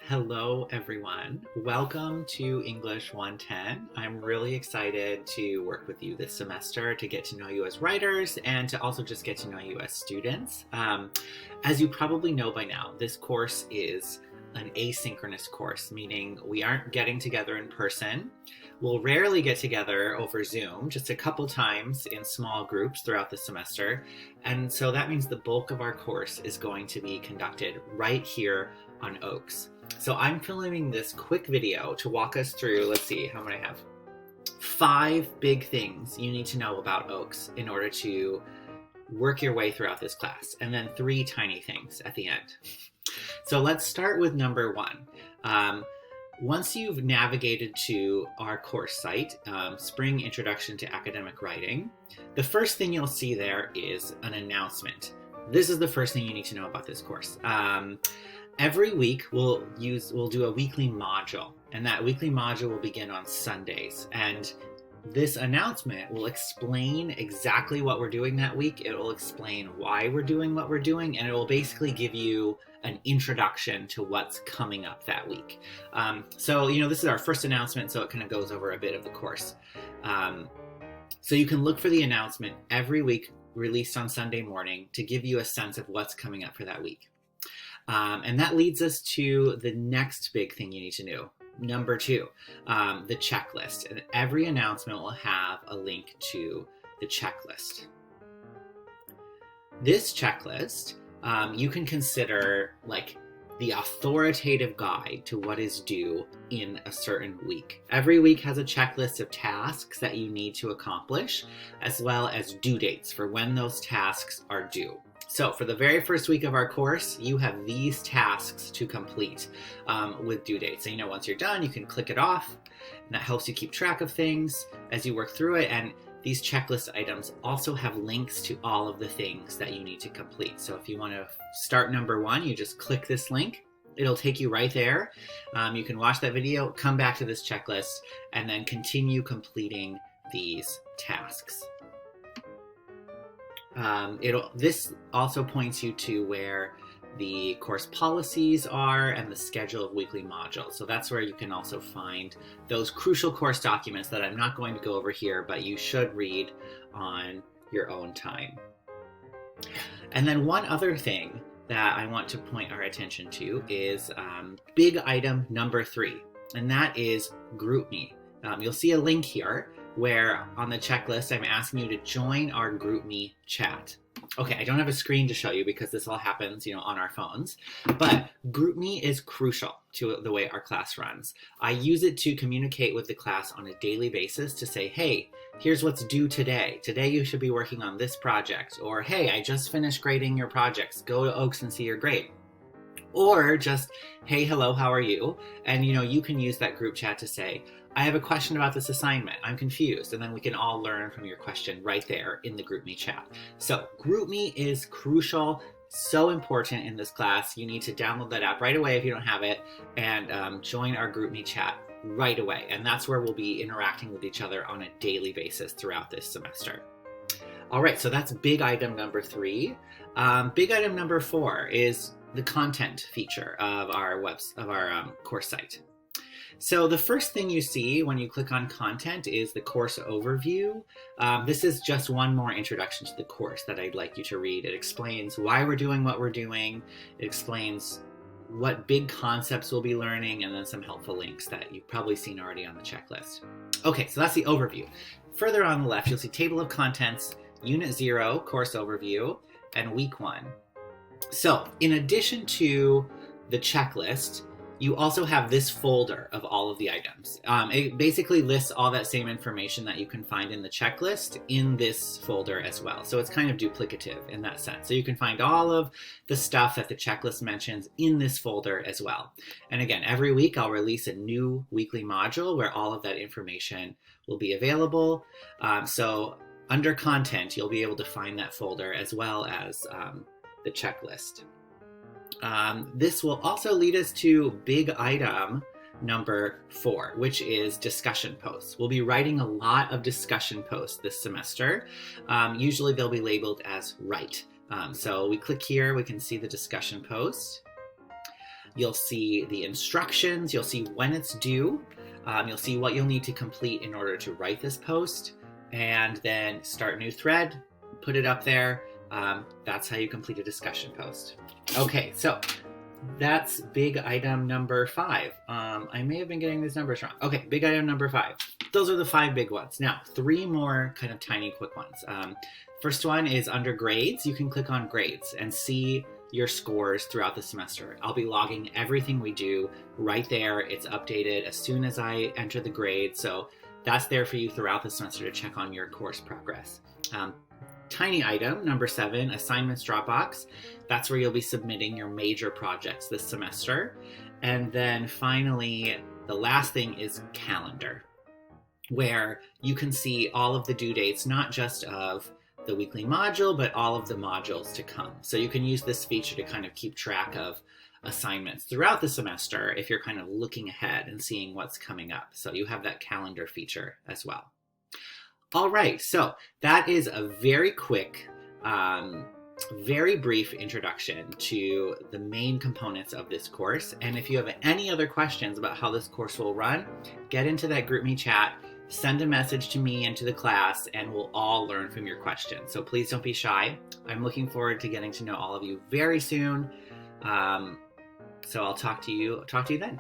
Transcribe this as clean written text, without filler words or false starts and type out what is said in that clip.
Hello, everyone. Welcome to English 110. I'm really excited to work with you this semester to get to know you as writers and to also just get to know you as students. As you probably know by now, this course is an asynchronous course, meaning we aren't getting together in person. We'll rarely get together over Zoom, just a couple times in small groups throughout the semester. And so that means the bulk of our course is going to be conducted right here on Oaks. So I'm filming this quick video to walk us through, let's see, how many I have? 5 big things you need to know about Oaks in order to work your way throughout this class, and then 3 tiny things at the end. So let's start with number 1. Once you've navigated to our course site, Spring Introduction to Academic Writing, the first thing you'll see there is an announcement. This is the first thing you need to know about this course. Every week we'll do a weekly module, and that weekly module will begin on Sundays. And this announcement will explain exactly what we're doing that week. It will explain why we're doing what we're doing, and it will basically give you an introduction to what's coming up that week. So this is our first announcement, so it kind of goes over a bit of the course. So you can look for the announcement every week released on Sunday morning to give you a sense of what's coming up for that week. And that leads us to the next big thing you need to know. Number 2, the checklist. And every announcement will have a link to the checklist. This checklist, you can consider like the authoritative guide to what is due in a certain week. Every week has a checklist of tasks that you need to accomplish, as well as due dates for when those tasks are due. So for the very first week of our course, you have these tasks to complete with due dates. So once you're done, you can click it off, and that helps you keep track of things as you work through it. And these checklist items also have links to all of the things that you need to complete. So if you want to start number 1, you just click this link. It'll take you right there. You can watch that video, come back to this checklist, and then continue completing these tasks. This also points you to where the course policies are and the schedule of weekly modules. So that's where you can also find those crucial course documents that I'm not going to go over here, but you should read on your own time. And then one other thing that I want to point our attention to is big item number 3, and that is GroupMe. You'll see a link here where on the checklist, I'm asking you to join our GroupMe chat. Okay, I don't have a screen to show you because this all happens, on our phones, but GroupMe is crucial to the way our class runs. I use it to communicate with the class on a daily basis to say, hey, here's what's due today. Today you should be working on this project. Or, hey, I just finished grading your projects. Go to Oaks and see your grade. Or just, hey, hello, how are you? And you can use that group chat to say, I have a question about this assignment. I'm confused. And then we can all learn from your question right there in the GroupMe chat. So GroupMe is crucial, so important in this class. You need to download that app right away if you don't have it, and join our GroupMe chat right away. And that's where we'll be interacting with each other on a daily basis throughout this semester. All right, so that's big item number 3. Big item number 4 is the content feature of our course site. So the first thing you see when you click on content is the course overview. This is just one more introduction to the course that I'd like you to read. It explains why we're doing what we're doing. It explains what big concepts we'll be learning, and then some helpful links that you've probably seen already on the checklist. Okay, so that's the overview. Further on the left, you'll see table of contents, Unit 0, course overview, and week 1. So in addition to the checklist, you also have this folder of all of the items. It basically lists all that same information that you can find in the checklist in this folder as well. So it's kind of duplicative in that sense. So you can find all of the stuff that the checklist mentions in this folder as well. And again, every week I'll release a new weekly module where all of that information will be available. So under content, you'll be able to find that folder as well as the checklist. This will also lead us to big item number 4, which is discussion posts. We'll be writing a lot of discussion posts this semester. Usually they'll be labeled as write. So we click here, we can see the discussion post. You'll see the instructions, you'll see when it's due, you'll see what you'll need to complete in order to write this post, and then start a new thread, put it up there. That's how you complete a discussion post. Okay, so that's big item number 5. I may have been getting these numbers wrong. Okay, big item number 5. Those are the 5 big ones. Now, 3 more kind of tiny quick ones. First one is under grades. You can click on grades and see your scores throughout the semester. I'll be logging everything we do right there. It's updated as soon as I enter the grade. So that's there for you throughout the semester to check on your course progress. Tiny item, number 7, assignments Dropbox. That's where you'll be submitting your major projects this semester. And then finally, the last thing is calendar, where you can see all of the due dates, not just of the weekly module, but all of the modules to come. So you can use this feature to kind of keep track of assignments throughout the semester if you're kind of looking ahead and seeing what's coming up. So you have that calendar feature as well. All right, so that is a very quick, very brief introduction to the main components of this course. And if you have any other questions about how this course will run, get into that GroupMe chat, send a message to me and to the class, and we'll all learn from your questions. So please don't be shy. I'm looking forward to getting to know all of you very soon. So I'll talk to you then.